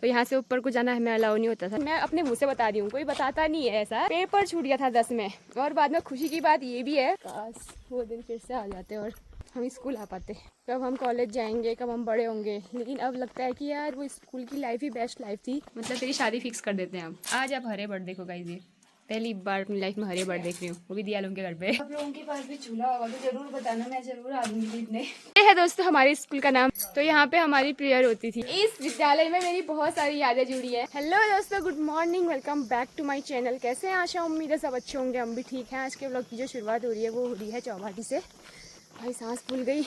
तो यहाँ से ऊपर को जाना हमें अलाउ नहीं होता था। मैं अपने मुँह से बता रही हूँ, कोई बताता नहीं है ऐसा। पेपर छूट गया था 10 में। और बाद में खुशी की बात ये भी है, काश वो दिन फिर से आ जाते और हम स्कूल आ पाते। कब हम कॉलेज जाएंगे, कब हम बड़े होंगे। लेकिन अब लगता है कि यार वो स्कूल की लाइफ ही बेस्ट लाइफ थी। मतलब तेरी शादी फिक्स कर देते हैं अब। आज आप हरे बर्ड देखो गाइस, ये पहली बार अपनी लाइफ में हरे बर्ड देख रही हूँ, वो भी दियालों के घर पे। आप लोगों के पास भी चूल्हा होगा तो जरूर बताना, मैं जरूर आ दूंगी देखने। ये है दोस्तों हमारे स्कूल का नाम। तो यहाँ पे हमारी प्रेयर होती थी। इस विद्यालय में मेरी बहुत सारी यादें जुड़ी है। हेलो दोस्तों, good morning, welcome back to my channel. कैसे हैं? आशा उम्मीद है सब अच्छे होंगे, हम भी ठीक हैं। आज के व्लॉग की जो शुरुआत हो रही है वो हो रही है चौबाटी से। भाई सांस फूल गई,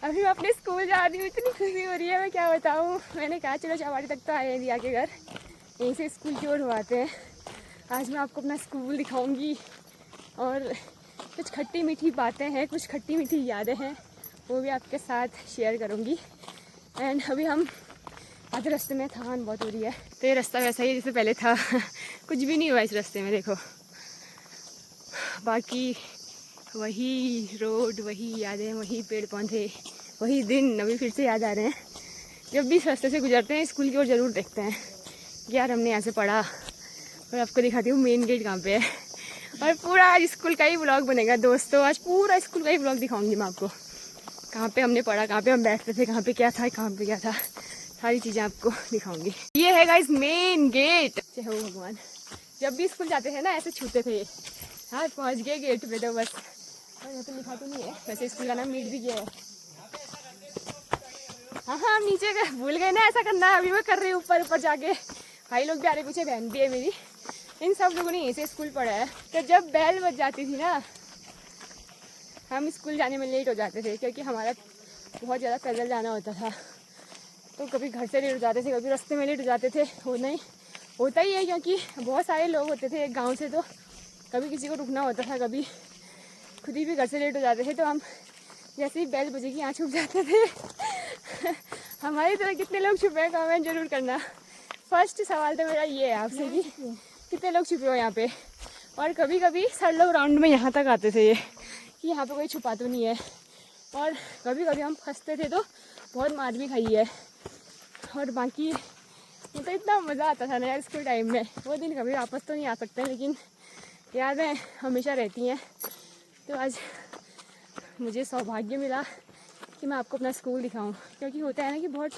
अभी मैं अपने स्कूल जा रही हूँ, इतनी खुशी हो रही है मैं क्या बताऊँ। मैंने कहा चलो चौबाटी तक तो आए दिया के घर, यहीं से स्कूल की ओर हुआते हैं। आज मैं आपको अपना स्कूल दिखाऊंगी और कुछ खट्टी मीठी बातें हैं, कुछ खट्टी मीठी यादें हैं, वो भी आपके साथ शेयर करूंगी। एंड अभी हम आधे रास्ते में, थकान बहुत हो रही है। तो ये रास्ता वैसा ही जैसे पहले था कुछ भी नहीं हुआ इस रास्ते में, देखो बाकी वही रोड, वही यादें, वही पेड़ पौधे, वही दिन अभी फिर से याद आ रहे हैं। जब भी इस रास्ते से गुजरते हैं स्कूल की ओर ज़रूर देखते हैं यार हमने यहाँ से पढ़ा। और आपको दिखाती हूँ मेन गेट कहाँ पे है। और पूरा आज स्कूल का ही व्लॉग बनेगा दोस्तों, आज पूरा स्कूल का ही व्लॉग दिखाऊंगी मैं आपको। कहाँ पे हमने पढ़ा, कहाँ पे हम बैठते थे, कहाँ पे क्या था, कहाँ पे क्या था, सारी चीज़ें आपको दिखाऊंगी। ये है गाइस मेन गेट। जय हो भगवान। जब भी स्कूल जाते थे ना ऐसे छूते थे। हाँ पहुँच गए गेट पे तो बस। और यहाँ तो लिखा तो नहीं है, वैसे स्कूल का नाम मीट भी गया है। हाँ हम नीचे गए, भूल गए ना ऐसा करना। अभी मैं कर रही हूँ ऊपर ऊपर जाके। भाई लोग भी आ रहे, पीछे बहन भी है मेरी। इन सब लोगों ने यहीं से स्कूल पढ़ा है। तो जब बेल बज जाती थी ना, हम स्कूल जाने में लेट हो जाते थे क्योंकि हमारा बहुत ज़्यादा पैदल जाना होता था। तो कभी घर से लेट हो जाते थे, कभी रास्ते में लेट हो जाते थे। होता ही है क्योंकि बहुत सारे लोग होते थे एक गाँव से, तो कभी किसी को रुकना होता था, कभी खुद ही भी घर से लेट हो जाते थे। तो हम जैसे ही बेल बजेगी यहाँ छुप जाते थे हमारी तरह कितने लोग छुपे हैं कमेंट जरूर करना। फर्स्ट सवाल तो मेरा ये है आपसे कि कितने लोग छुपे हो यहाँ पे। और कभी कभी सर लोग राउंड में यहाँ तक आते थे ये कि यहाँ पे कोई छुपा तो नहीं है। और कभी कभी हम फंसते थे तो बहुत मार भी खाई है। और बाकी तो इतना मज़ा आता था ना यार स्कूल टाइम में। वो दिन कभी वापस तो नहीं आ सकते लेकिन यादें हमेशा रहती हैं। तो आज मुझे सौभाग्य मिला कि मैं आपको अपना स्कूल दिखाऊं, क्योंकि होता है ना कि बहुत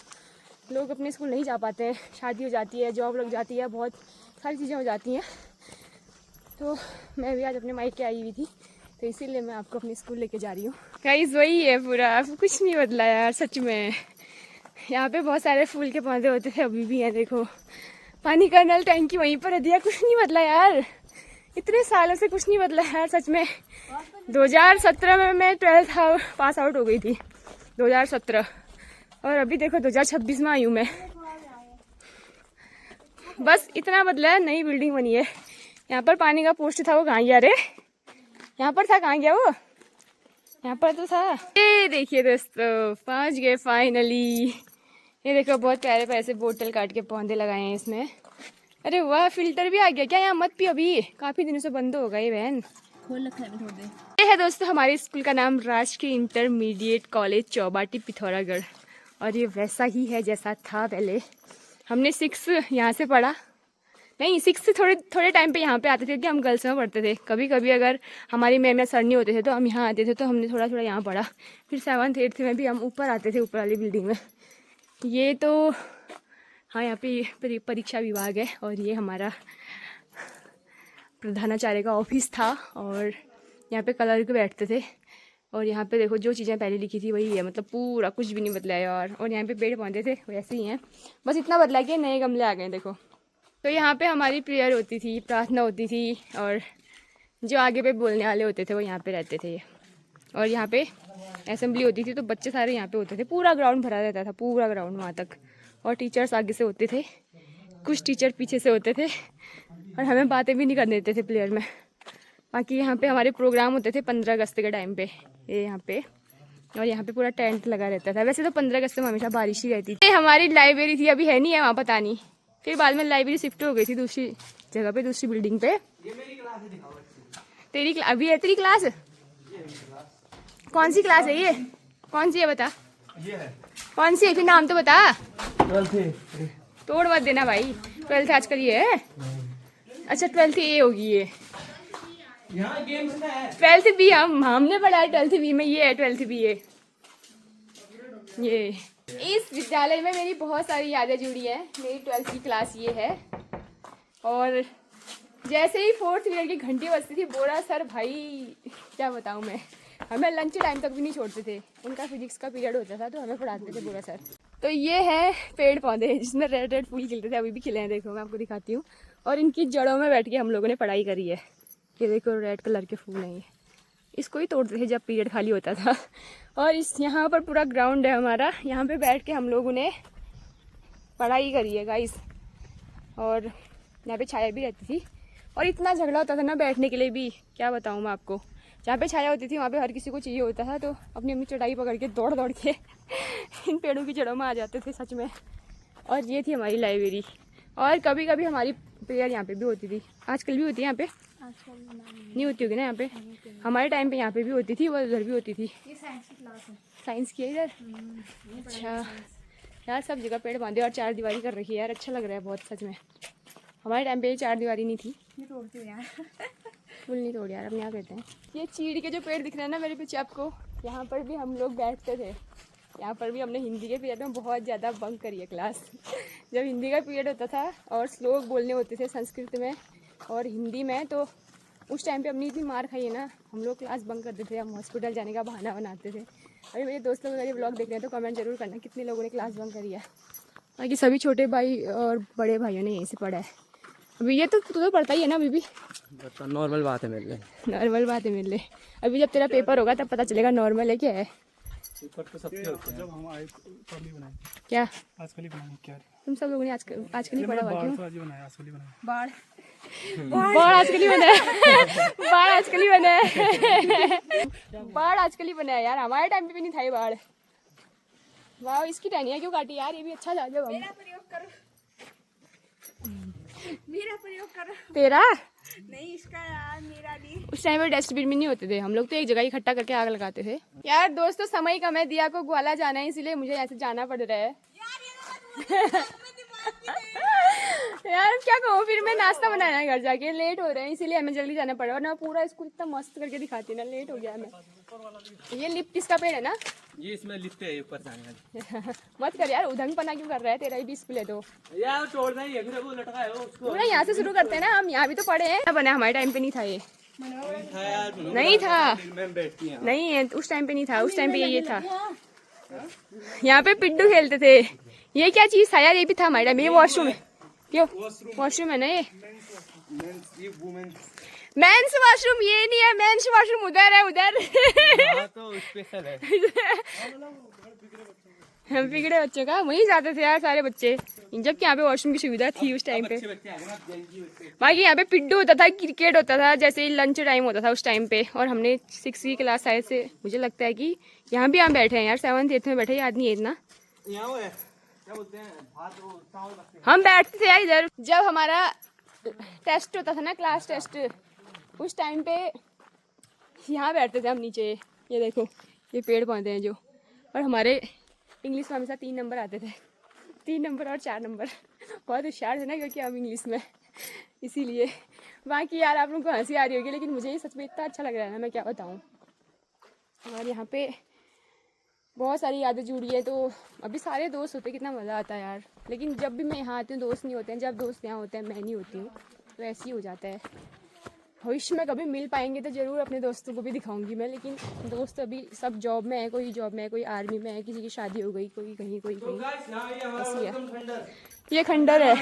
लोग अपने स्कूल नहीं जा पाते हैं, शादी हो जाती है, जॉब लग जाती है, बहुत सारी चीज़ें हो जाती हैं। तो मैं भी आज अपने मायके आई हुई थी, तो इसीलिए मैं आपको अपने स्कूल लेके जा रही हूँ। गाइस वही है पूरा, कुछ नहीं बदला यार सच में। यहाँ पे बहुत सारे फूल के पौधे होते थे, अभी भी हैं देखो। पानी का नल टैंकी वहीं पर दिया, कुछ नहीं बदला यार। इतने सालों से कुछ नहीं बदला यार सच में। 2017 में मैं 12th पास आउट हो गई थी, 2017। और अभी देखो 2026 में आई हूँ मैं। बस इतना बदला है, नई बिल्डिंग बनी है। यहाँ पर पानी का पोस्ट था, वो कहाँ गया रे? यहाँ पर था, कहाँ गया वो? यहाँ पर तो था। ये देखिए दोस्तों पहुँच गए फाइनली। ये देखो बहुत प्यारे प्यारे से बोतल काट के पौधे लगाए हैं इसमें। अरे वाह, फिल्टर भी आ गया क्या? यहाँ मत पियो अभी, काफी दिनों से बंद हो गई बहन। खोल रखा है थोड़ी देर। ये है दोस्तों हमारे स्कूल का नाम, राजकीय इंटरमीडिएट कॉलेज चौबाटी पिथौरागढ़। और ये वैसा ही है जैसा था पहले। हमने 6 यहाँ से पढ़ा, नहीं 6 से थोड़े टाइम पे यहाँ पे आते थे कि हम गर्ल्स में पढ़ते थे। कभी कभी अगर हमारी मैम या सर नहीं होते थे तो हम यहाँ आते थे, तो हमने थोड़ा थोड़ा यहाँ पढ़ा। फिर 7th 8th में भी हम ऊपर आते थे, ऊपर वाली बिल्डिंग में। ये तो हाँ यहाँ पे परीक्षा विभाग है। और ये हमारा प्रधानाचार्य का ऑफिस था। और यहाँ पे कलर के बैठते थे। और यहाँ पे देखो जो चीज़ें पहले लिखी थी वही है, मतलब पूरा कुछ भी नहीं बदला है यार। और यहाँ पे पेड़ पौधे थे वैसे ही हैं, बस इतना बदला कि नए गमले आ गए देखो। तो यहाँ पे हमारी प्रेयर होती थी, प्रार्थना होती थी। और जो आगे पे बोलने वाले होते थे वो यहाँ पे रहते थे। और यहाँ पे असेंबली होती थी तो बच्चे सारे यहाँ पे होते थे। पूरा ग्राउंड भरा रहता था, पूरा ग्राउंड वहाँ तक। और टीचर्स आगे से होते थे, कुछ टीचर पीछे से होते थे। और हमें बातें भी नहीं करने देते थे प्रेयर में। बाकी यहाँ पे हमारे प्रोग्राम होते थे 15 अगस्त के टाइम पे, ये यहाँ पे। और यहाँ पे पूरा टेंट लगा रहता था। वैसे तो 15 अगस्त में हमेशा बारिश ही रहती थी। ये हमारी लाइब्रेरी थी, अभी है नहीं है वहाँ, पता नहीं। फिर बाद में लाइब्रेरी शिफ्ट हो गई थी दूसरी जगह पे, दूसरी बिल्डिंग पे। तेरी अभी है तेरी क्लास? कौन सी क्लास है ये? कौन सी है बता? ये है। कौन सी है? फिर नाम तो बता। तोड़ मत देना भाई, 12th आजकल ये है। अच्छा 12th ए होगी ये, 12th बी हमने पढ़ा है 12th बी में, ये है 12th बी ये। इस विद्यालय में मेरी बहुत सारी यादें जुड़ी हैं। मेरी 12th की क्लास ये है, और जैसे ही 4th पीरियड की घंटी बजती थी, बोरा सर भाई क्या बताऊँ मैं, हमें लंच टाइम तक भी नहीं छोड़ते थे। उनका फिजिक्स का पीरियड होता था तो हमें पढ़ाते थे बोरा सर। तो ये है पेड़ पौधे जिसमें रेड रेड फूल खिलते थे, अभी भी खिले हैं, देखो मैं आपको दिखाती हूँ। और इनकी जड़ों में बैठ के हम लोगों ने पढ़ाई करी है। ये देखो रेड कलर के फूल हैं, ये इसको ही तोड़ते थे जब पीरियड खाली होता था। और इस यहाँ पर पूरा ग्राउंड है हमारा, यहाँ पे बैठ के हम लोगों ने पढ़ाई करी है गाइस। और यहाँ पे छाया भी रहती थी, और इतना झगड़ा होता था ना बैठने के लिए भी, क्या बताऊँ मैं आपको। जहाँ पे छाया होती थी वहाँ पे हर किसी को चाहिए होता था, तो अपनी अपनी चटाई पकड़ के दौड़ दौड़ के इन पेड़ों की जड़ों में आ जाते थे सच में। और ये थी हमारी लाइब्रेरी, और कभी कभी हमारी प्रेयर यहाँ पे भी होती थी। आजकल भी होती है यहाँ पे, नहीं होती होगी ना यहाँ पे, हमारे टाइम पे यहाँ पे भी होती थी, वो उधर भी होती थी। ये साइंस की क्लास है। साइंस की है इधर, अच्छा यार सब जगह पेड़ बांधे और 4 दीवारी कर रखी है यार, अच्छा लग रहा है बहुत सच में। हमारे टाइम पे ये 4 दीवारी नहीं थी। तोड़ती हूँ यार फुल नहीं तोड़ यार, अब यहाँ कहते हैं। ये चीड़ के जो पेड़ दिख रहे हैं ना मेरे पीछे आपको, यहाँ पर भी हम लोग बैठते थे। यहाँ पर भी हमने हिंदी के पीरियड में बहुत ज़्यादा बंक करी है क्लास। जब हिंदी का पीरियड होता था और श्लोक बोलने होते थे संस्कृत में और हिंदी में, तो उस टाइम पे अपनी इतनी मार खाई है ना, हम लोग क्लास बंक करते थे, हम हॉस्पिटल जाने का बहाना बनाते थे। अभी मेरे दोस्त लोग मेरे ब्लॉग देख रहे हैं तो कमेंट जरूर करना कितने लोगों ने क्लास बंक करी है। बाकी सभी छोटे भाई और बड़े भाइयों ने यहीं से पढ़ा है। अभी ये तो तू तो पढ़ता ही है ना अभी भी, नॉर्मल बात है मेरे लिए, नॉर्मल बात है मेरे लिए। अभी जब तेरा पेपर होगा तब पता चलेगा नॉर्मल है क्या है। पेपर तो सबके होते हैं। जब हम आए तब ही बनाए, क्या आजकल ही बनाए क्या? तुम सब लोगों ने आजकल ही पढ़ा हुआ क्यों? आज ही बनाया, आजकल ही बनाया। बाढ़ बाढ़ आजकल ही बना है बाढ़ आजकल ही बना है बाढ़ आजकल ही बना है यार, हमारे टाइम पे भी नहीं था ये बाढ़। वाह इसकी टहनियाँ क्यों काटी यार, ये भी अच्छा था जब हम। मेरा प्रयोग करो। तेरा नहीं इसका यार, मेरा नहीं। उस टाइम पे डस्टबिन भी नहीं होते थे, हम लोग तो एक जगह इकट्ठा करके आग लगाते थे। यार दोस्तों समय कम है, दिया को ग्वाला जाना है इसीलिए मुझे यहाँ से जाना पड़ रहा है। यार क्या कहूँ, फिर मैं नाश्ता बनाना है घर जाके, लेट हो रहे हैं इसीलिए हमें जल्दी जाना पड़ा। और ना पूरा स्कूल इतना मस्त करके दिखाती ना, लेट हो गया हमें। ये लिप किसका पेड़ है ना, ये इसमें लिफ्ट है ऊपर जाने मत कर यार, उधंग पना क्यों कर रहा है, तेरा ही भी स्कूल है तो यार तोड़ना ही है, फिर वो लटका है उसको। पूरा यहाँ से शुरू करते हैं ना, हम यहाँ भी तो पढ़े हैं। बना हमारे टाइम पे नहीं था ये, नहीं था, नहीं है उस टाइम पे नहीं था, उस टाइम पे ये था। यहाँ पे पिड्डू खेलते थे। ये क्या चीज था यार, ये भी था हमारे टाइम। ये वॉशरूम है, क्यों वॉशरूम है ना ये, मेंस वॉशरूम ये नहीं है, मेंस वॉशरूम उधर है, उधर तो स्पेशल है। हम बिगड़े बच्चों का वहीं जाते थे यार सारे बच्चे, जबकि यहाँ पे वॉशरूम की सुविधा थी उस टाइम पे। बाकी यहाँ पे पिड्डू होता था, क्रिकेट होता था, जैसे ही लंच टाइम होता था उस टाइम पे। और हमने 6वीं क्लास शायद से, मुझे लगता है कि यहाँ भी हम बैठे हैं यार, 7th 8th में बैठे, याद नहीं है इतना। हम बैठते थे यार इधर, जब हमारा टेस्ट होता था ना, क्लास टेस्ट, उस टाइम पे यहाँ बैठते थे हम नीचे। ये देखो ये पेड़ पौधे हैं जो, और हमारे इंग्लिश में हमेशा 3 नंबर आते थे, 3 नंबर और 4 नंबर। बहुत होशियार थे ना क्योंकि हम इंग्लिश में, इसीलिए। बाकी यार आप लोगों को हंसी आ रही होगी, लेकिन मुझे ये सच में इतना अच्छा लग रहा है ना, मैं क्या बताऊँ। हमारे यहाँ पे बहुत सारी यादें जुड़ी है, तो अभी सारे दोस्त होते कितना मज़ा आता है यार। लेकिन जब भी मैं यहाँ आती हूँ दोस्त नहीं होते हैं, जब दोस्त यहाँ होते हैं मैं नहीं होती हूँ, तो ऐसे ही हो जाता है। भविष्य में कभी मिल पाएंगे तो ज़रूर अपने दोस्तों को भी दिखाऊंगी मैं, लेकिन दोस्त अभी सब जॉब में है, कोई जॉब में है, कोई आर्मी में है, किसी की शादी हो गई, कोई कहीं कोई कहीं, ऐसी है। ये खंडर है,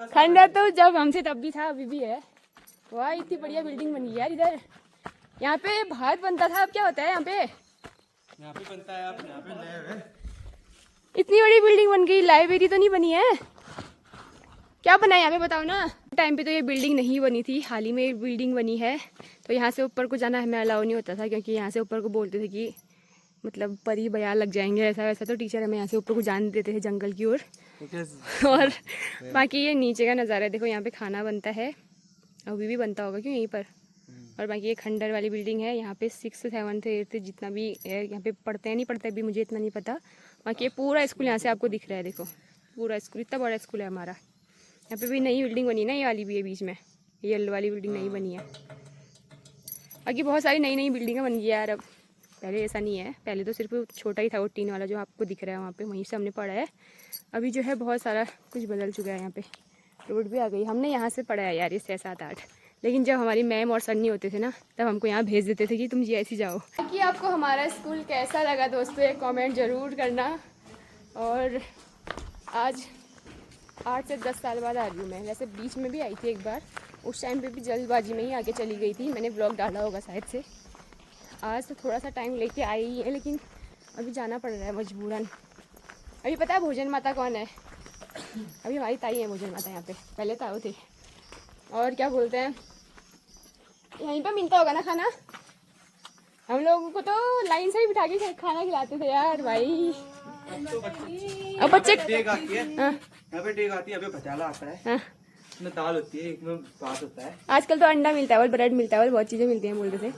खंडर तो जब हमसे तब भी था, अभी भी है। वाह इतनी बढ़िया बिल्डिंग बनी है यार इधर। यहाँ पे भात बनता था, अब क्या होता है यहाँ पे? यहाँ पे बनता है, आप यहाँ पे लैब है। इतनी बड़ी बिल्डिंग बन गई, लाइब्रेरी तो नहीं बनी है, क्या बना है यहाँ पे बताओ ना। टाइम पे तो ये बिल्डिंग नहीं बनी थी, हाल ही में बिल्डिंग बनी है। तो यहाँ से ऊपर को जाना हमें अलाउ नहीं होता था, क्योंकि यहाँ से ऊपर को बोलते थे कि मतलब परी बयान लग जाएंगे, ऐसा वैसा। तो टीचर हमें यहाँ से ऊपर को जाने देते थे जंगल की ओर। और बाकी ये नीचे का नज़ारा है, देखो यहाँ पे खाना बनता है, अभी भी बनता होगा क्यों यहीं पर। और बाकी ये खंडर वाली बिल्डिंग है, यहाँ पे 6th 7th 8th जितना भी है यहाँ पे पढ़ते हैं, नहीं पढ़ते भी मुझे इतना नहीं पता। बाकी ये पूरा स्कूल यहाँ से आपको दिख रहा है, देखो पूरा स्कूल, इतना बड़ा स्कूल है हमारा। यहाँ पे भी नई बिल्डिंग बनी है ना, ये वाली भी है बीच में, ये येलो वाली बिल्डिंग नई बनी है। बाकी बहुत सारी नई नई बिल्डिंगें बन गई है यार अब, पहले ऐसा नहीं है। पहले तो सिर्फ छोटा ही था वो टीन वाला जो आपको दिख रहा है वहाँ पे, वहीं से हमने पढ़ा है। अभी जो है बहुत सारा कुछ बदल चुका है। यहाँ पे रोड भी आ गई। हमने यहाँ से पढ़ा है यार ये 6, 7, 8, लेकिन जब हमारी मैम और सर नहीं होते थे ना, तब हमको यहाँ भेज देते थे कि तुम जी ऐसी जाओ। कि आपको हमारा स्कूल कैसा लगा दोस्तों, एक कमेंट ज़रूर करना। और आज 8 से 10 साल बाद आ रही हूँ मैं। वैसे बीच में भी आई थी एक बार, उस टाइम पे भी जल्दबाजी में ही आके चली गई थी, मैंने ब्लॉग डाला होगा शायद से। आज तो थोड़ा सा टाइम लेके आई है, लेकिन अभी जाना पड़ रहा है मजबूरन। अभी पता है भोजन माता कौन है? अभी हमारी ताई है भोजन माता यहाँ पे, पहले ताऊ थे। और क्या बोलते हैं, यहीं पे मिलता होगा ना खाना? हम लोगों को तो लाइन से ही बिठा के खाना खिलाते थे यार भाई। अब बच्चे डेग आती है, हाँ। यहाँ पे डेग आती है, यहाँ पे भचाला आता है, हाँ। इसमें दाल होती है, एक में भात होता है। आजकल तो अंडा मिलता है और ब्रेड मिलता है और बहुत चीज़ें मिलती हैं बोलते थे।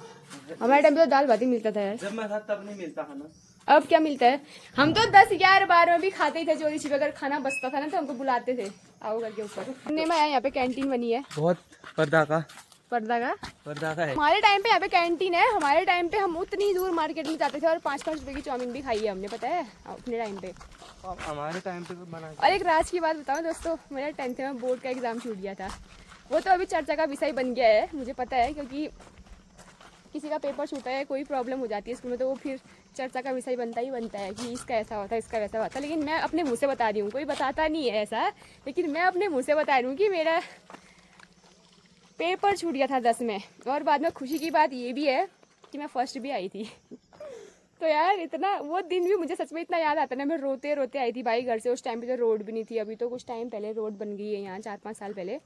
हमारे टाइम पे तो दाल भात ही मिलता था यार। जब मैं था तब नहीं मिलता खाना। अब क्या मिलता है? हम तो 10, 11, 12 में भी खाते ही थे चोरी छिपे। अगर खाना बचता था ना तो हमको बुलाते थे, आओ करके ऊपर। सुनने में आया यहाँ पे कैंटीन बनी है, बहुत पर्दा का है। हमारे टाइम पे यहाँ पे कैंटीन है। हमारे टाइम पे हम उतनी दूर मार्केट में जाते थे और 5-5 रुपए की चाउमीन भी खाई है हमने, पता है अपने टाइम पे। हमारे टाइम पे बना। और एक राज की बात बताऊं दोस्तों, मेरा 10th में बोर्ड का एग्ज़ाम छूट गया था। वो तो अभी चर्चा का विषय बन गया है, मुझे पता है, क्योंकि किसी का पेपर छूटा है, कोई प्रॉब्लम हो जाती है स्कूल में, तो वो फिर चर्चा का विषय बनता ही बनता है कि इसका ऐसा होता है, इसका वैसा होता है। लेकिन मैं अपने मुँह से बता रही हूँ, कोई बताता नहीं है ऐसा, लेकिन मैं अपने मुँह से बता रही हूँ कि मेरा पेपर छूट गया था 10 में। और बाद में खुशी की बात ये भी है कि मैं फर्स्ट भी आई थी। तो यार इतना वो दिन भी मुझे सच में इतना याद आता है ना, मैं रोते रोते आई थी भाई घर से। उस टाइम पे तो रोड भी नहीं थी, अभी तो कुछ टाइम पहले रोड बन गई है यहाँ, 4-5 साल पहले।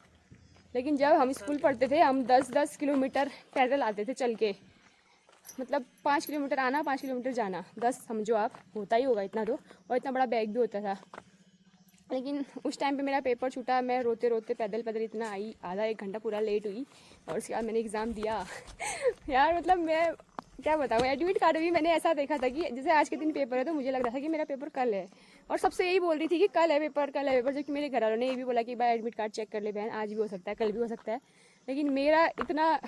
लेकिन जब हम स्कूल पढ़ते थे, हम 10-10 किलोमीटर पैदल आते थे चल के, मतलब 5 किलोमीटर आना, 5 किलोमीटर जाना, 10 समझो आप, होता ही होगा इतना तो। और इतना बड़ा बैग भी होता था। लेकिन उस टाइम पे मेरा पेपर छूटा, मैं रोते रोते पैदल पैदल इतना आई, आधा 1 घंटा पूरा लेट हुई। और उसके बाद मैंने एग्ज़ाम दिया। यार मतलब मैं क्या बताऊँ, एडमिट कार्ड भी मैंने ऐसा देखा था कि जैसे आज के दिन पेपर है तो मुझे लग रहा था कि मेरा पेपर कल है, और सबसे यही बोल रही थी कि कल है पेपर, कल है पेपर। जबकि मेरे घर वालों ने ये भी बोला कि भाई एडमिट कार्ड चेक कर ले बहन, आज भी हो सकता है, कल भी हो सकता है। लेकिन मेरा इतना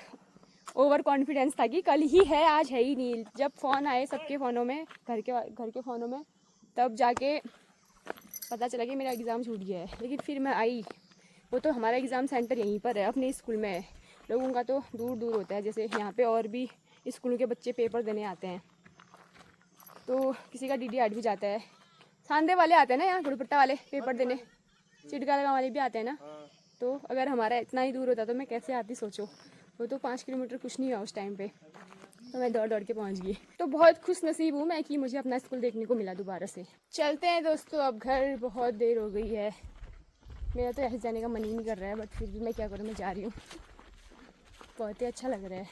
ओवर कॉन्फिडेंस था कि कल ही है, आज है ही नहीं। जब फ़ोन आए सबके फ़ोनों में, घर के फ़ोनों में, तब जाके पता चला कि मेरा एग्ज़ाम छूट गया है। लेकिन फिर मैं आई, वो तो हमारा एग्ज़ाम सेंटर यहीं पर है, अपने स्कूल में है। लोगों का तो दूर दूर होता है, जैसे यहाँ पे और भी स्कूलों के बच्चे पेपर देने आते हैं, तो किसी का DD8 भी जाता है। सांदे वाले आते हैं ना यहाँ, गुड़पट्टा वाले पेपर देने, चिटका लगा वाले भी आते हैं ना। तो अगर हमारा इतना ही दूर होता तो मैं कैसे आती सोचो। वो तो 5 किलोमीटर कुछ नहीं हुआ उस टाइम पे, तो मैं दौड़ दौड़ के पहुंच गई। तो बहुत खुश नसीब हूँ मैं कि मुझे अपना स्कूल देखने को मिला दोबारा से। चलते हैं दोस्तों अब घर, बहुत देर हो गई है। मेरा तो ऐसे जाने का मन ही नहीं कर रहा है, बट फिर भी मैं क्या करूँ, मैं जा रही हूँ। बहुत ही अच्छा लग रहा है,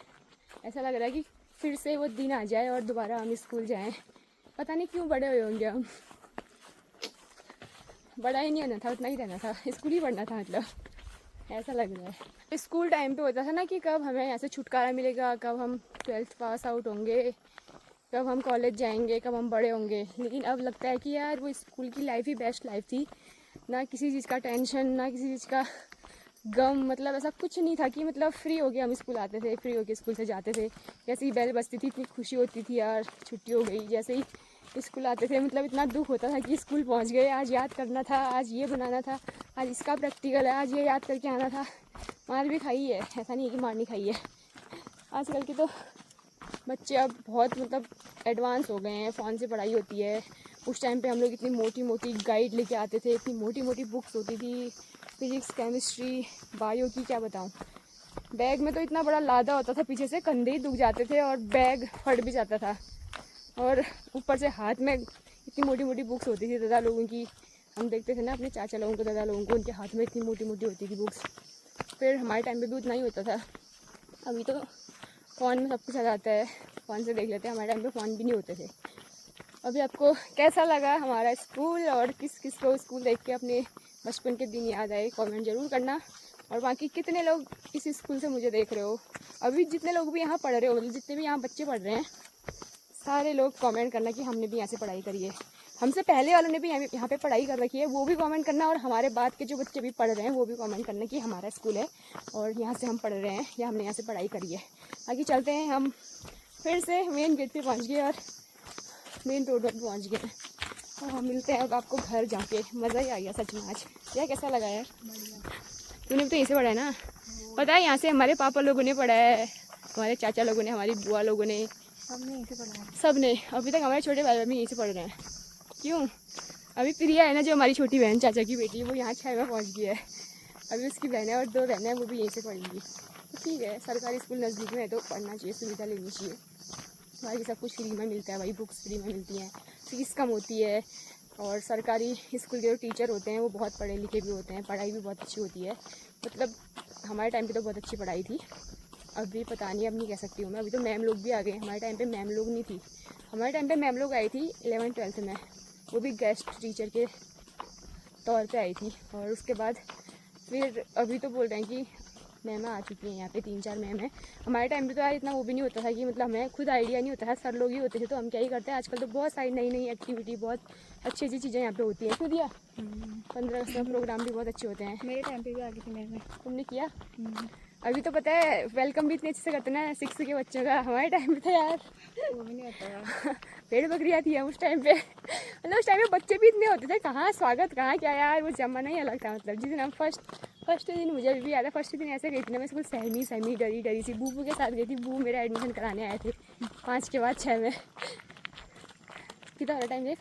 ऐसा लग रहा है कि फिर से वो दिन आ जाए और दोबारा हम स्कूल जाएँ। पता नहीं क्यों बड़े हुए होंगे हम, बड़ा ही नहीं होना था, उतना ही रहना था, स्कूल ही पढ़ना था, मतलब ऐसा लग रहा है। स्कूल टाइम पे होता था ना कि कब हमें यहाँ से छुटकारा मिलेगा, कब हम 12th पास आउट होंगे, कब हम कॉलेज जाएंगे, कब हम बड़े होंगे। लेकिन अब लगता है कि यार वो स्कूल की लाइफ ही बेस्ट लाइफ थी, ना किसी चीज़ का टेंशन, ना किसी चीज़ का गम, मतलब ऐसा कुछ नहीं था कि मतलब फ्री हो के हम स्कूल आते थे, फ्री हो के स्कूल से जाते थे। जैसे ही बेल बजती थी इतनी खुशी होती थी यार, छुट्टी हो गई। जैसे ही स्कूल आते थे मतलब इतना दुख होता था कि स्कूल पहुंच गए, आज याद करना था, आज ये बनाना था, आज इसका प्रैक्टिकल है, आज ये याद करके आना था। मार भी खाई है, ऐसा नहीं है कि मार नहीं खाई है। आजकल के तो बच्चे अब बहुत मतलब एडवांस हो गए हैं, फ़ोन से पढ़ाई होती है। उस टाइम पे हम लोग इतनी मोटी मोटी गाइड लेके आते थे, इतनी मोटी मोटी बुक्स होती थी, फिजिक्स, केमिस्ट्री, बायो की क्या बताऊँ। बैग में तो इतना बड़ा लादा होता था, पीछे से कंधे ही दुख जाते थे और बैग फट भी जाता था। और ऊपर से हाथ में इतनी मोटी मोटी बुक्स होती थी दादा लोगों की। हम देखते थे ना अपने चाचा लोगों को, दादा लोगों को, उनके हाथ में इतनी मोटी मोटी होती थी बुक्स। फिर हमारे टाइम पे भी उतना ही होता था। अभी तो फ़ोन में सब कुछ आ जाता है, फ़ोन से देख लेते हैं। हमारे टाइम पे फ़ोन भी नहीं होते थे। अभी आपको कैसा लगा हमारा स्कूल, और किस किस को स्कूल देख के अपने बचपन के दिन याद आए, कमेंट ज़रूर करना। और बाकी कितने लोग इस स्कूल से मुझे देख रहे हो, अभी जितने लोग भी यहाँ पढ़ रहे हो, मतलब जितने भी यहाँ बच्चे पढ़ रहे हैं, सारे लोग कमेंट करना कि हमने भी यहाँ से पढ़ाई करी है। हमसे पहले वालों ने भी यहाँ पे पढ़ाई कर रखी है वो भी कमेंट करना, और हमारे बाद के जो बच्चे भी पढ़ रहे हैं वो भी कमेंट करना कि हमारा स्कूल है और यहाँ से हम पढ़ रहे हैं या हमने यहाँ से पढ़ाई करी है। आगे चलते हैं, हम फिर से मेन गेट पे पहुँच गए और मेन रोड पर पहुँच गए और हम मिलते हैं अब आपको घर जाके। मज़ा ही आ गया सच में आज। यार कैसा लगा यार? तूने भी तो यहीं से पढ़ा है ना? पता है यहाँ से हमारे पापा लोगों ने पढ़ा है, हमारे चाचा लोगों ने, हमारी बुआ लोगों ने, हमने यहीं से पढ़ा है। सब ने। अभी तक हमारे छोटे भाई भी यहीं से पढ़ रहे हैं। क्यों? अभी प्रिया है ना जो हमारी छोटी बहन, चाचा की बेटी, वो यहाँ 6 में पहुँच गई है। अभी उसकी बहनें और 2 बहनें वो भी यहीं से पढ़ेंगी। तो ठीक है, सरकारी स्कूल नज़दीक में है तो पढ़ना चाहिए, सुविधा लेनी चाहिए। बाकी सब कुछ फ्री में मिलता है भाई, बुक्स फ्री में मिलती हैं, फीस कम होती है, और सरकारी स्कूल के जो टीचर होते हैं वो बहुत पढ़े लिखे भी होते हैं, पढ़ाई भी बहुत अच्छी होती है। मतलब हमारे टाइम पे तो बहुत अच्छी पढ़ाई थी, अभी पता नहीं, अब नहीं कह सकती हूँ मैं। अभी तो मैम लोग भी आ गए, हमारे टाइम पे मैम लोग नहीं थी। हमारे टाइम पे मैम लोग आई थी 11th-12th में, वो भी गेस्ट टीचर के तौर पे आई थी। और उसके बाद फिर अभी तो बोल रहे हैं कि मैम आ चुकी हैं यहाँ पे, 3-4 मैम हैं। हमारे टाइम पे तो यार इतना वो भी नहीं होता था कि मतलब हमें खुद आइडिया नहीं होता था, सर लोग ही होते थे तो हम क्या ही करते हैं। आजकल तो बहुत सारी नई नई एक्टिविटी, बहुत अच्छी अच्छी चीज़ें यहाँ पे होती हैं। क्यों दिया 15 अगस्त का प्रोग्राम भी बहुत अच्छे होते हैं। मेरे टाइम पे भी आ गई थी मैम। तुमने किया? अभी तो पता है वेलकम भी इतने अच्छे से करते हैं ना 6 के बच्चों का। हमारे टाइम पे था यार वो भी नहीं होता यार। पेड़ बकरियाँ थी हम उस टाइम पे। मतलब उस टाइम पे बच्चे भी इतने होते थे, कहाँ स्वागत कहाँ क्या यार, वो जमाना ही अलग था। मतलब जिस दिन हम फर्स्ट दिन, मुझे अभी भी याद है, फर्स्ट दिन ऐसे गई थी ना मैं स्कूल, सहमी डरी डरी सी, बूबू के साथ गई थी। बूबू मेरा एडमिशन कराने आए थे 5 के बाद 6 में। कितना हो रहा टाइम देख?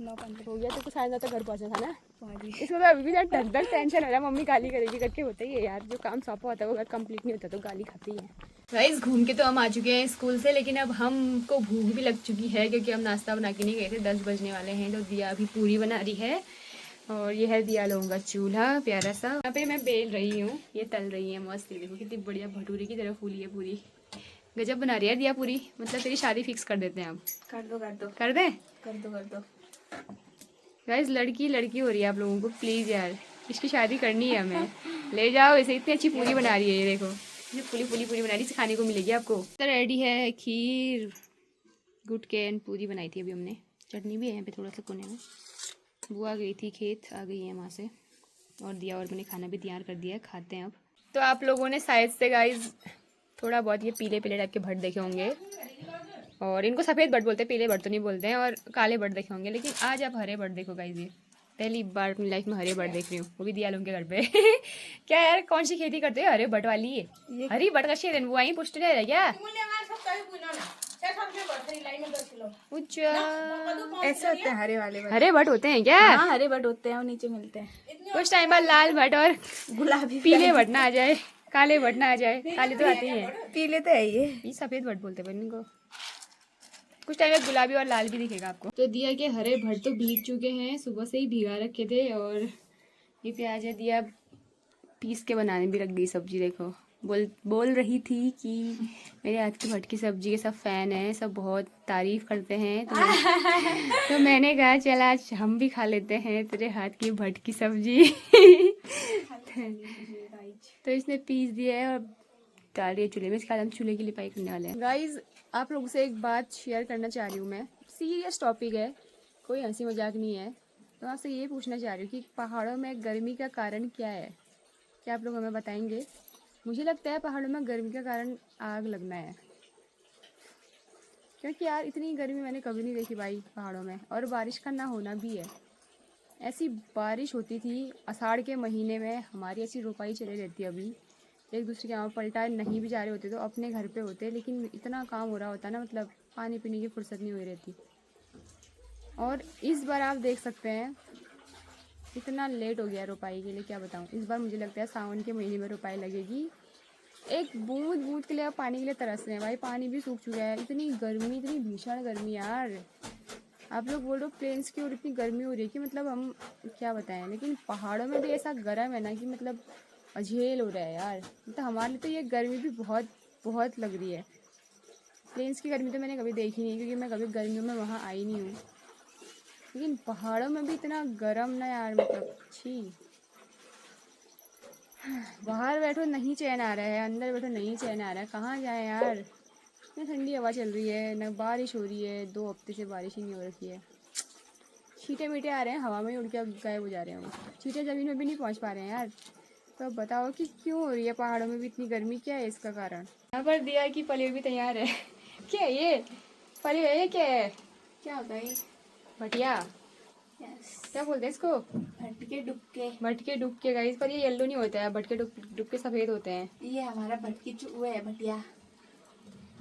9:15 हो गया तो कुछ 9:30 तक घर पहुँचा था ना। पहुँच इसको तो अभी भी ढक ढक टेंशन हो रहा है, मम्मी गाली करेगी करके। होता ही है यार, जो काम सौंपा होता है वो अगर कंप्लीट नहीं होता तो गाली खाती है। गाइस घूम के तो हम आ चुके हैं स्कूल से, लेकिन अब हमको भूख भी लग चुकी है क्योंकि हम नाश्ता बना के नहीं गए थे। 10 बजने वाले हैं तो दिया अभी पूरी बना रही है, और ये है दिया लोगों का चूल्हा प्यारा सा। यहाँ पे मैं बेल रही हूँ, ये तल रही है मस्त। देखो कितनी बढ़िया भटूरे की तरह फूली है पूरी, गजब बना रही है दिया पूरी। मतलब तेरी शादी फिक्स कर देते हैं अब। कर दो कर दें? कर दो। गाइस लड़की हो रही है आप लोगों को, प्लीज़ यार इसकी शादी करनी है हमें। ले जाओ इसे, इतनी अच्छी पूरी बना रही है ये देखो, ये पूरी बना रही है, खाने को मिलेगी आपको। तो रेडी है खीर, गुटके एंड पूरी बनाई थी अभी हमने, चटनी भी है यहाँ पे थोड़ा सा कोने में। बुआ गई थी खेत, आ गई है वहाँ से, और दिया और मैंने खाना भी तैयार कर दिया है, खाते हैं अब। तो आप लोगों ने शायद से गाइस थोड़ा बहुत ये पीले टाइप के भट देखे होंगे, और इनको सफ़ेद भट बोलते हैं, पीले भट तो नहीं बोलते हैं, और काले भट देखे होंगे। लेकिन आज आप हरे भट देखो गाइस, ये पहली बार अपनी लाइफ में हरे भट देख रही हूँ, वो भी दिया लोगों के घर पे। क्या यार कौन सी खेती करते हो हरे भट वाली? ये हरी भट का शेर वो आई पुष्ट रह क्या? ऐसे होते हैं हरे वाले हरे भट होते हैं क्या? हाँ हरे भट होते हैं और नीचे मिलते हैं। कुछ टाइम बाद लाल भट और गुलाबी पीले भट ना आ जाए, काले भट ना आ जाए। काले तो आते ही हैं, पीले तो है ये सफेद भट बोलते हैं इनको। कुछ टाइम में गुलाबी और लाल भी दिखेगा आपको। तो दिया के हरे भट तो भीग चुके हैं, सुबह से ही भिगा रखे थे, और ये प्याज है दिया पीस के बनाने भी रख दी सब्जी। देखो बोल रही थी कि मेरे हाथ की भट की सब्जी के सब फैन हैं, सब बहुत तारीफ करते हैं, तो मैंने कहा चल आज हम भी खा लेते हैं तेरे हाथ की भट की सब्जी। तो इसने पीस दिया है और डाल दिया चूल्हे में। इसके बाद हम चूल्हे की लिपाई करने वाले हैं। गाइज आप लोगों से एक बात शेयर करना चाह रही हूँ मैं, सीरियस टॉपिक है, कोई हंसी मजाक नहीं है। तो आपसे ये पूछना चाह रही हूँ कि पहाड़ों में गर्मी का कारण क्या है? क्या आप लोग हमें बताएंगे? मुझे लगता है पहाड़ों में गर्मी का कारण आग लगना है, क्योंकि यार इतनी गर्मी मैंने कभी नहीं देखी भाई पहाड़ों में, और बारिश का ना होना भी है। ऐसी बारिश होती थी आषाढ़ के महीने में, हमारी ऐसी रोपाई चली रहती है। अभी एक दूसरे के यहाँ पलटा नहीं भी जा रहे होते तो अपने घर पे होते, लेकिन इतना काम हो रहा होता ना, मतलब पानी पीने की फुर्सत नहीं हो रहती। और इस बार आप देख सकते हैं इतना लेट हो गया रोपाई के लिए, क्या बताऊँ। इस बार मुझे लगता है सावन के महीने में रोपाई लगेगी। एक बूंद के लिए, पानी के लिए तरस रहे हैं भाई, पानी भी सूख चुका है। इतनी गर्मी, इतनी भीषण गर्मी यार। आप लोग बोल रहे हो प्लेन्स की और इतनी गर्मी हो रही है कि मतलब हम क्या बताएं, लेकिन पहाड़ों में भी ऐसा गर्म है ना कि मतलब अझेल हो रहा है यार। मतलब हमारे लिए तो ये गर्मी भी बहुत बहुत लग रही है। प्लेन्स की गर्मी तो मैंने कभी देखी नहीं, क्योंकि मैं कभी गर्मियों में वहाँ आई नहीं हूँ, लेकिन पहाड़ों में भी इतना गर्म ना यार, मतलब छी। बाहर बैठो नहीं चैन आ रहा है, अंदर बैठो नहीं चैन आ रहा है, कहाँ जाए यार। ना ठंडी हवा चल रही है, ना बारिश हो रही है, 2 हफ्ते से बारिश ही नहीं हो रही है। छींटे मीटे आ रहे हैं, हवा में ही उड़ के गायब हो जा रहे हैं वो। छींटे ज़मीन में भी नहीं पहुंच पा रहे हैं यार। तो अब बताओ कि क्यों हो रही है पहाड़ों में भी इतनी गर्मी, क्या है इसका कारण? यहाँ पर दिया कि पलेव भी तैयार है। क्या है ये पलेव है, ये क्या है? क्या होता है? भटिया यस, क्या बोलते हैं इसको? भटके डुबके। भटके डुबके गाइस, पर ये येलो नहीं होता है, भटके डुबके सफ़ेद होते हैं। ये हमारा भटकी वो है भटिया।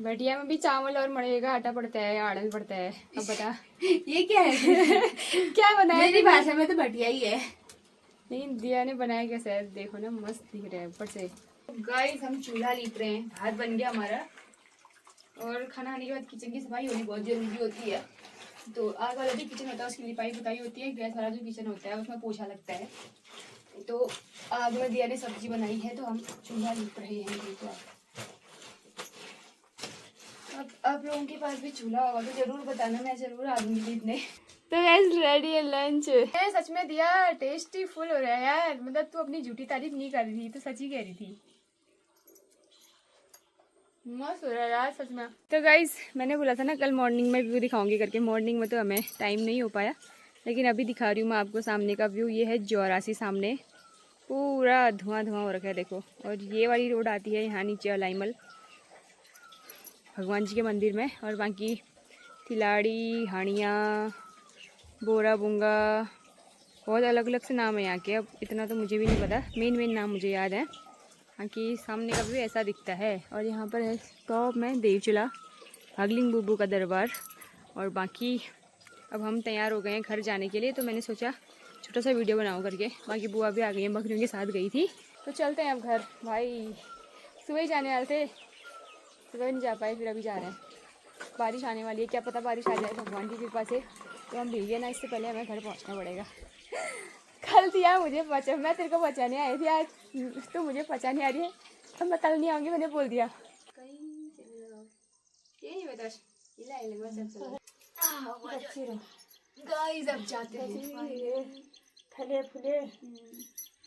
भटिया में भी चावल और मड़े का आटा पड़ता है, आड़न पड़ता है। अब बता ये क्या है? क्या बनाया? मेरी भाषा में तो भटिया ही है। लेकिन दिया ने बनाया कैसे है, देखो ना, मस्त दिख रहा है ऊपर से। गाइस हम चूल्हा लीप रहे हैं, भात बन गया हमारा। और खाना खाने के बाद किचन की सफाई होनी बहुत जरूरी होती है। तो आग वाला जो किचन होता है उसकी लिपाई पुताई होती है, गैस वाला जो किचन होता है उसमें पोछा लगता है। तो आग में दिया ने सब्जी बनाई है, तो हम चूल्हा लीप रहे हैं। देखो अब आप लोगों के पास भी चूल्हा होगा तो जरूर बताना, मैं जरूर आ दूंगी लीपने। तो गैस रेडी है लंच। सच में दिया टेस्टी फुल हो रहा है यार, मतलब तू अपनी झूठी तारीफ नहीं कर रही थी, तो सच ही कह रही थी। मस्त हो रहा है यार सच में। तो गाइज मैंने बोला था ना कल मॉर्निंग में व्यू दिखाऊंगी करके, मॉर्निंग में तो हमें टाइम नहीं हो पाया, लेकिन अभी दिखा रही हूँ मैं आपको सामने का व्यू। ये है जौरासी सामने, पूरा धुआं धुआं हो रखा है देखो। और ये वाली रोड आती है यहाँ नीचे अलाइमल भगवान जी के मंदिर में, और बाकी तिलाड़ी, हानिया, बोरा बुंगा, बहुत अलग अलग से नाम है यहाँ के। अब इतना तो मुझे भी नहीं पता, मेन नाम मुझे याद है। बाकी सामने का भी ऐसा दिखता है। और यहाँ पर है टॉप में देवचिला, हगलिंग बुबू का दरबार। और बाकी अब हम तैयार हो गए हैं घर जाने के लिए, तो मैंने सोचा छोटा सा वीडियो बनाऊँ करके। बाकी बुआ भी आ गई है, बकरियों के साथ गई थी। तो चलते हैं अब घर। भाई सुबह ही जाने वाले थे, सुबह नहीं जा पाए, फिर अभी जा रहे हैं। बारिश आने वाली है, क्या पता बारिश आ जाए भगवान की कृपा से, तो हम भीगे ना, इससे पहले हमें घर पहुंचना पड़ेगा। कल दिया मुझे पचा, मैं तेरे को बचाने आई थी, आज तो मुझे पचाने आ रही है। अब मैं कल नहीं आऊँगी, मैंने बोल दिया। गाइस अब जाते हैं, फले फूले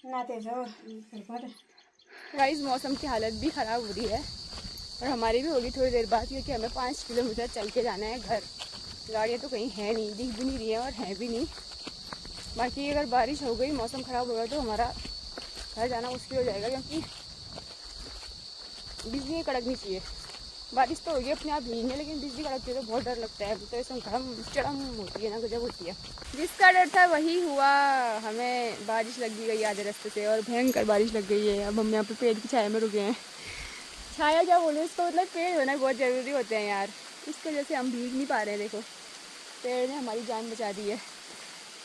नाते जाओ। गाइस मौसम की हालत भी ख़राब हो रही है, और हमारी भी होगी थोड़ी देर बाद, क्योंकि हमें 5 किलोमीटर चल के जाना है घर। गाड़ियाँ तो कहीं है नहीं, दिख भी नहीं रही है और है भी नहीं। बाकी अगर बारिश हो गई, मौसम ख़राब हो गया, तो हमारा घर जाना मुश्किल हो जाएगा, क्योंकि बिजली कड़कनी चाहिए। बारिश तो होगी अपने आप भीगने, लेकिन बिजली कड़कती है तो बहुत डर लगता है, तो इसमें चढ़म होती है ना, गजब होती है। जिसका डर था वही हुआ, हमें बारिश लग गई आधे रास्ते से, और भयंकर बारिश लग गई है। अब हम यहाँ पे पेड़ की छाया में रुके हैं। छाया क्या बोलूँ इसको, मतलब पेड़ होना बहुत ज़रूरी होते हैं यार, इसकी वजह से हम भीग नहीं पा रहे हैं। देखो पेड़ ने हमारी जान बचा दी है।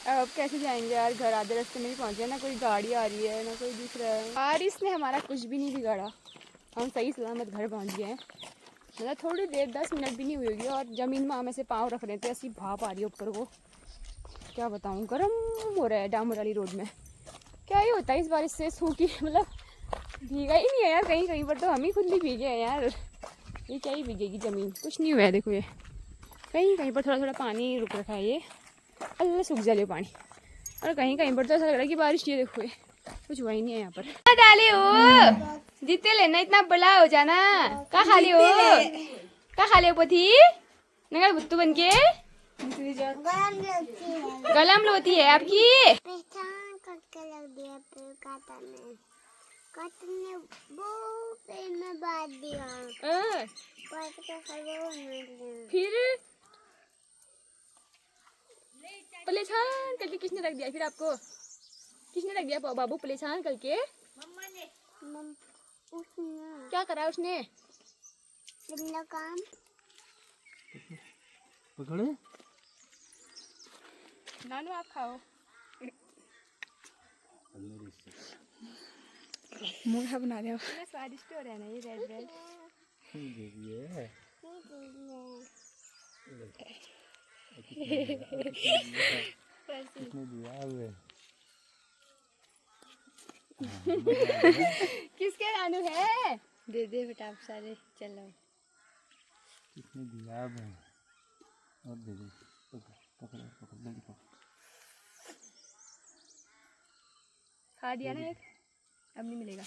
अब कैसे जाएंगे यार घर, आधे रास्ते में ही पहुँचे, ना कोई गाड़ी आ रही है ना कोई दिख रहा है। बारिश ने हमारा कुछ भी नहीं बिगाड़ा, हम सही सलामत घर पहुँच गए हैं। मतलब थोड़ी देर 10 मिनट भी नहीं हुई होगी, और ज़मीन में हम ऐसे पाँव रख रहे थे, ऐसी भाप आ रही है ऊपर को, क्या बताऊँ, गर्म हो रहा है डामर वाली रोड में। क्या ही होता है इस बारिश से, सूखी मतलब भीगा ही नहीं है यार, कहीं कहीं पर तो हम ही खुद भी भीगे हैं यार। ये क्या ही भीगेगी ज़मीन, कुछ नहीं हुआ है। देखो ये कहीं कहीं पर थोड़ा थोड़ा पानी रुक रखा है, ये अल्लाह सूख जाए पानी, और कहीं कहीं पर तो ऐसा लग रहा है कि बारिश, ये देखो ये कुछ हुआ ही नहीं है यहाँ पर। डाले हो जीते लेना, इतना बड़ा हो जाना, का खा लियो, का खा लियो पोथी नगर भुत्तू बन के। गलम लोती है आपकी, पहचान करके लग दिया पेड़ काटने, काटने वो पेड़ में बांध दिया, काट के फिर परेशान करके किसने रख दिया? फिर आपको किसने रख दिया बाबू परेशान करके? मम्मा ने, उसने क्या करा उसने? बिल्ला काम पकड़े नानू आप खाओ। मुँह बना दिया। इतना स्वादिष्ट हो रहा है ना ये रेड रेड। किसने दिया हुए? किसके नानू है? दे दे बेटा आप सारे, चलो। किसने दिया हुए? और दे दे, पकड़ जल्दी पकड़। खा दिया ना एक, अब नहीं मिलेगा।